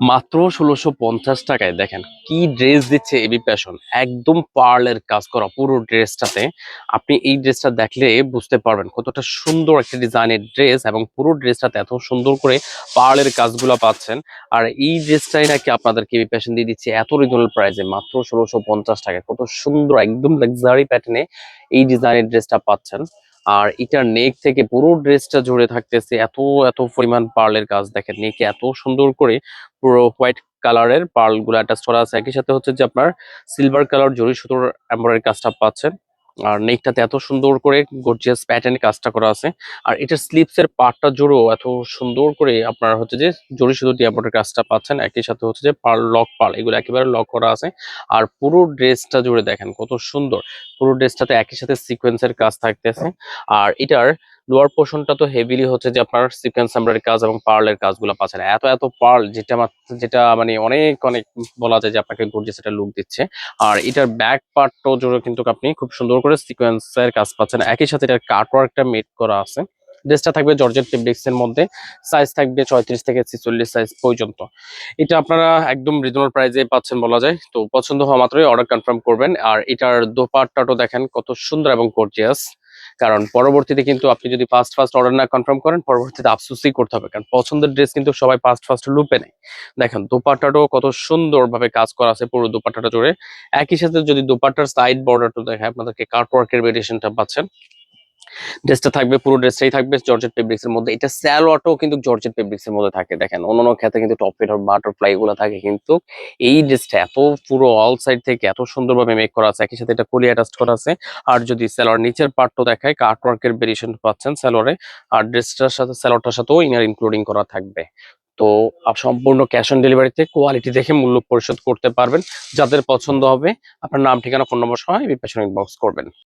মাত্র ১৬৫০ টাকায় দেখেন কি ড্রেস দিচ্ছে এবি ফ্যাশন। একদম পার্লের কাজ করা পুরো ড্রেসটাতে। আপনি এই ড্রেসটা দেখলে বুঝতে পারবেন কতটা সুন্দর একটা ডিজাইনের ড্রেস, এবং পুরো ড্রেসটাতে এত সুন্দর করে পার্লের কাজগুলো পাচ্ছেন। আর এই ড্রেসটাই নাকি আপনাদেরকে এবি ফ্যাশন দিয়ে দিচ্ছে এত রিজনেবল প্রাইসে, মাত্র ১৬৫০ টাকায়। কত সুন্দর একদম লাক্সারি প্যাটার্নে এই ডিজাইনের ড্রেসটা পাচ্ছেন। আর এটার নেক থেকে পুরো ড্রেসটা জুড়ে থাকতেছে এত এত পরিমাণ পার্লের কাজ। দেখেন নেকে এত সুন্দর করে পুরো হোয়াইট কালারের পার্ল গুলো অ্যাটাচ করা আছে, একই সাথে হচ্ছে যে আপনার সিলভার কালার জরি সুতোর এমব্রয়ডারি কাজটা পাচ্ছেন। আর নেকটাতে এত সুন্দর করে গর্জিয়াস প্যাটার্ন কাজটা করা আছে। আর এটার স্লিপস এর পার্টটা জুড়েও এত সুন্দর করে আপনার হচ্ছে যে জরি সুতো দিয়ে এমব্রয়ডারি কাজটা পাচ্ছেন, একই সাথে হচ্ছে যে পার্ল লক পার্ল এগুলো একেবারে লক করা আছে। আর পুরো ড্রেসটা জুড়ে দেখেন কত সুন্দর, পুরো ড্রেসটাতে একই সাথে সিকোয়েন্সের কাজ থাকতেছে। আর এটার লোয়ার পোর্শনটা তো হেভিলি হচ্ছে যে আপনার সিকোয়েন্স এমব্রয়ডারি কাজ এবং পার্লের কাজগুলো পাচ্ছেন। এত এত পার্ল যেটা মানে অনেক অনেক বলা যায় যে আপনাকে গর্জিয়াস একটা লুক দিচ্ছে। আর এটার ব্যাক পার্টটাও জুড়ে কিন্তু আপনি খুব সুন্দর করে সিকোয়েন্সের কাজ পাচ্ছেন, একই সাথে এটার কাটওয়ার্কটা মেড করা আছে। ড্রেসটা থাকবে জর্জেট ফেব্রিক্স এর মধ্যে, সাইজ থাকবে ৩৬ থেকে ৪৬ সাইজ পর্যন্ত। এটা আপনারা একদম রিজনেবল প্রাইসে পাচ্ছেন বলা যায়। তো পছন্দ হওয়া মাত্রই অর্ডার কনফার্ম করবেন। আর এটার দোপাট্টাটাও দেখেন কত সুন্দর এবং গর্জিয়াস। কারণ পরবর্তীতে কিন্তু আপনি যদি ফার্স্ট ফার্স্ট অর্ডার না কনফার্ম করেন, পরবর্তীতে আফসোসই করতে হবে, কারণ পছন্দের ড্রেস কিন্তু সবাই ফার্স্ট ফার্স্ট লুপে নেয়। দেখেন দোপাট্টাটাও কত সুন্দরভাবে কাজ করা আছে পুরো দোপাট্টাটা জুড়ে। একই সাথে যদি দোপাট্টার সাইড বর্ডারটা দেখায় আপনাদেরকে, কাটওয়ার্কের ভেরিয়েশনটা পাচ্ছেন। ড্রেসটা থাকবে, পুরো ড্রেসটাই থাকবে জর্জেট ফেব্রিক্স এর মধ্যে। এটা স্যালোয়ারটাও কিন্তু জর্জেট ফেব্রিক্স এর মধ্যে থাকে। দেখেন অন্যান্য ক্ষেত্রে কিন্তু টপ ফিট আর বাটারফ্লাই এগুলো থাকে, কিন্তু এই ড্রেসটা এত পুরো অল সাইড থেকে এত সুন্দরভাবে মেক করা আছে, একই সাথে এটা কলি অ্যাটাচ করা আছে। আর যদি স্যালোয়ার নিচের পার্টও দেখায়, কাটওয়ার্কের ভেরিয়েশন পাচ্ছেন স্যালোয়ারে। আর ড্রেসটার সাথে স্যালোয়ারটার সাথেও ইনার ইনক্লুডিং করা থাকবে। তো সম্পূর্ণ ক্যাশ অন ডেলিভারিতে কোয়ালিটি দেখে মূল্য পরিশোধ করতে পারবেন। যাদের পছন্দ হবে আপনার নাম, ঠিকানা, ফোন নম্বর সহ এই বিপাশন ইনবক্স করবেন।